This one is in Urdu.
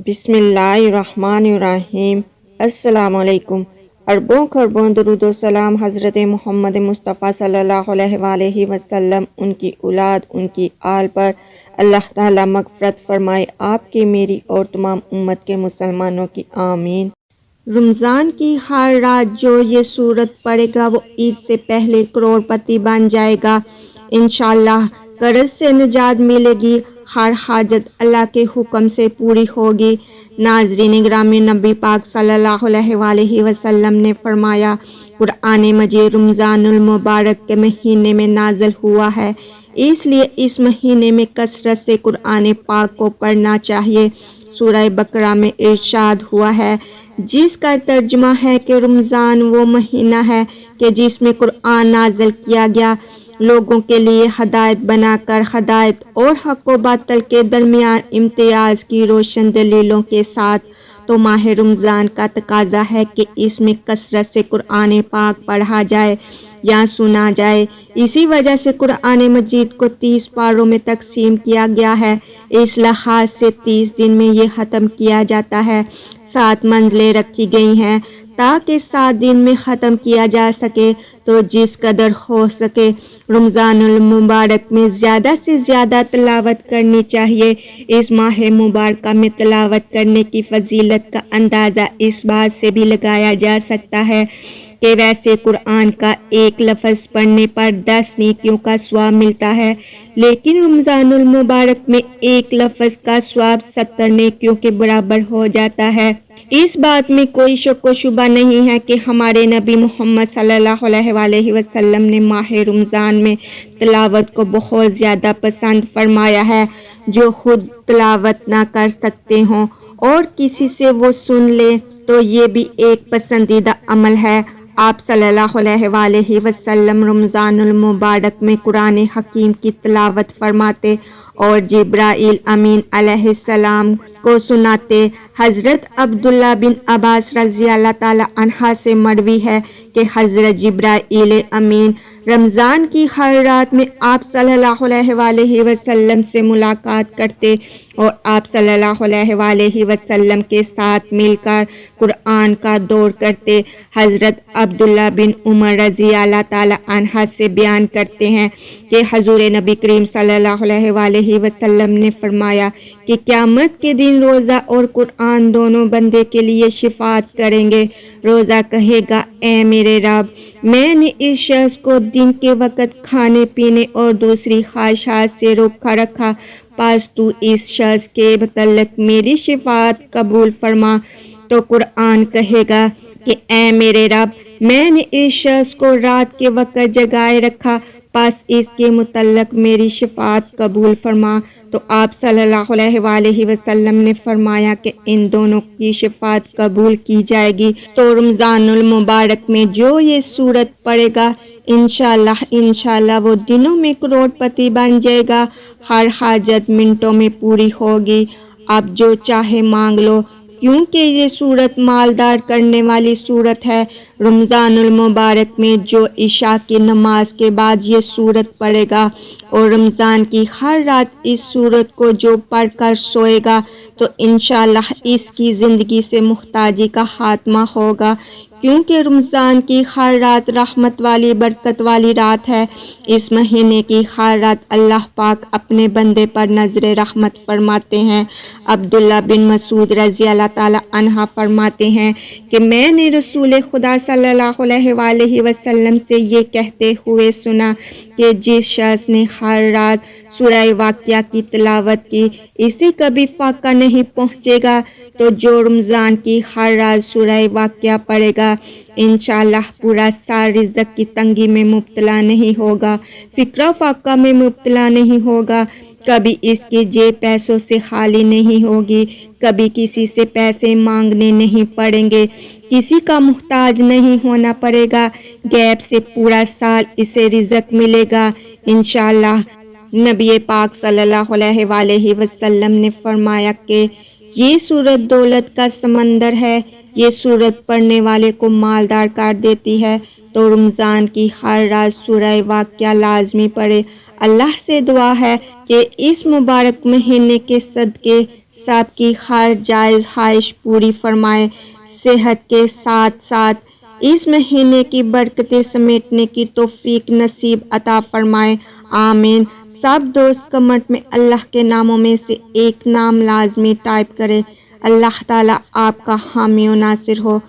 بسم اللہ الرحمن الرحیم۔ السلام علیکم۔ اربوں خربوں درود و سلام حضرت محمد مصطفیٰ صلی اللہ علیہ وآلہ وسلم، ان کی اولاد، ان کی آل پر اللہ تعالیٰ مغفرت فرمائے، آپ کی، میری اور تمام امت کے مسلمانوں کی، آمین۔ رمضان کی ہر رات جو یہ سورت پڑھے گا وہ عید سے پہلے کروڑ پتی بن جائے گا، انشاءاللہ قرض سے نجات ملے گی، ہر حاجت اللہ کے حکم سے پوری ہوگی۔ ناظرین گرامی، نبی پاک صلی اللہ علیہ وآلہ وسلم نے فرمایا، قرآن مجید رمضان المبارک کے مہینے میں نازل ہوا ہے، اس لیے اس مہینے میں کثرت سے قرآن پاک کو پڑھنا چاہیے۔ سورہ بقرہ میں ارشاد ہوا ہے، جس کا ترجمہ ہے کہ رمضان وہ مہینہ ہے کہ جس میں قرآن نازل کیا گیا، لوگوں کے لیے ہدایت بنا کر، ہدایت اور حق و باطل کے درمیان امتیاز کی روشن دلیلوں کے ساتھ۔ تو ماہ رمضان کا تقاضا ہے کہ اس میں کثرت سے قرآن پاک پڑھا جائے یا سنا جائے۔ اسی وجہ سے قرآن مجید کو 30 پاروں میں تقسیم کیا گیا ہے، اس لحاظ سے 30 دن میں یہ ختم کیا جاتا ہے۔ 7 منزلیں رکھی گئی ہیں تاکہ 7 دن میں ختم کیا جا سکے، تو جس قدر ہو سکے رمضان المبارک میں زیادہ سے زیادہ تلاوت کرنی چاہیے۔ اس ماہ مبارکہ میں تلاوت کرنے کی فضیلت کا اندازہ اس بات سے بھی لگایا جا سکتا ہے کہ ویسے قرآن کا ایک لفظ پڑھنے پر 10 نیکیوں کا ثواب ملتا ہے، لیکن رمضان المبارک میں ایک لفظ کا ثواب 70 نیکیوں کے برابر ہو جاتا ہے۔ اس بات میں کوئی شک و شبہ نہیں ہے کہ ہمارے نبی محمد صلی اللہ علیہ وآلہ وسلم نے ماہ رمضان میں تلاوت کو بہت زیادہ پسند فرمایا ہے۔ جو خود تلاوت نہ کر سکتے ہوں اور کسی سے وہ سن لے تو یہ بھی ایک پسندیدہ عمل ہے۔ آپ صلی اللہ علیہ وآلہ وسلم رمضان المبارک میں قرآن حکیم کی تلاوت فرماتے اور جبرائیل امین علیہ السلام کو سناتے۔ حضرت عبداللہ بن عباس رضی اللہ تعالی عنہ سے مروی ہے کہ حضرت جبرائیل امین رمضان کی ہر رات میں آپ صلی اللہ علیہ وآلہ وسلم سے ملاقات کرتے اور آپ صلی اللہ علیہ وآلہ وسلم کے ساتھ مل کر قرآن کا دور کرتے۔ حضرت عبداللہ بن عمر رضی اللہ تعالی عنہ سے بیان کرتے ہیں کہ حضور نبی کریم صلی اللہ علیہ وآلہ وسلم نے فرمایا کہ قیامت کے دن روزہ اور قرآن دونوں بندے کے لیے شفاعت کریں گے۔ روزہ کہے گا، اے میرے رب، میں نے اس شخص کو دن کے وقت کھانے پینے اور دوسری خواہشات سے روکا رکھا، پس تو اس شخص کے متعلق میری شفاعت قبول فرما۔ تو قرآن کہے گا کہ اے میرے رب، میں نے اس شخص کو رات کے وقت جگائے رکھا، پس اس کے متعلق میری شفاعت قبول فرما۔ تو آپ صلی اللہ علیہ وآلہ وسلم نے فرمایا کہ ان دونوں کی شفاعت قبول کی جائے گی۔ تو رمضان المبارک میں جو یہ سورت پڑھے گا، انشاءاللہ وہ دنوں میں کروڑ پتی بن جائے گا، ہر حاجت منٹوں میں پوری ہوگی، اب جو چاہے مانگ لو، کیونکہ یہ سورت مالدار کرنے والی سورت ہے۔ رمضان المبارک میں جو عشاء کی نماز کے بعد یہ سورت پڑھے گا اور رمضان کی ہر رات اس سورت کو جو پڑھ کر سوئے گا، تو انشاءاللہ اس کی زندگی سے محتاجی کا خاتمہ ہوگا، کیونکہ رمضان کی ہر رات رحمت والی، برکت والی رات ہے۔ اس مہینے کی ہر رات اللہ پاک اپنے بندے پر نظر رحمت فرماتے ہیں۔ عبداللہ بن مسعود رضی اللہ تعالی عنہ فرماتے ہیں کہ میں نے رسول خدا صلی اللہ علیہ وآلہ وسلم سے یہ کہتے ہوئے سنا کہ جس شخص نے ہر رات سورہ واقعہ کی تلاوت کی، اسے کبھی فاقہ نہیں پہنچے گا۔ تو جو رمضان کی ہر رات سورہ واقعہ پڑھے گا، انشاءاللہ پورا سال رزق کی تنگی میں مبتلا نہیں ہوگا، فقر و فاقہ میں مبتلا نہیں ہوگا، کبھی اس کی جیب پیسوں سے خالی نہیں ہوگی، کبھی کسی سے پیسے مانگنے نہیں پڑیں گے، کسی کا محتاج نہیں ہونا پڑے گا، غیب سے پورا سال اسے رزق ملے گا انشاءاللہ۔ نبی پاک صلی اللہ علیہ وآلہ وسلم نے فرمایا کہ یہ سورت دولت کا سمندر ہے، یہ سورت پڑھنے والے کو مالدار کر دیتی ہے۔ تو رمضان کی ہر رات سورہ واقعہ لازمی پڑھے۔ اللہ سے دعا ہے کہ اس مبارک مہینے کے صدقے سب کی ہر جائز خواہش پوری فرمائے، صحت کے ساتھ ساتھ اس مہینے کی برکتیں سمیٹنے کی توفیق نصیب عطا فرمائے، آمین۔ سب دوست کمنٹ میں اللہ کے ناموں میں سے ایک نام لازمی ٹائپ کرے۔ اللہ تعالیٰ آپ کا حامی و ناصر ہو۔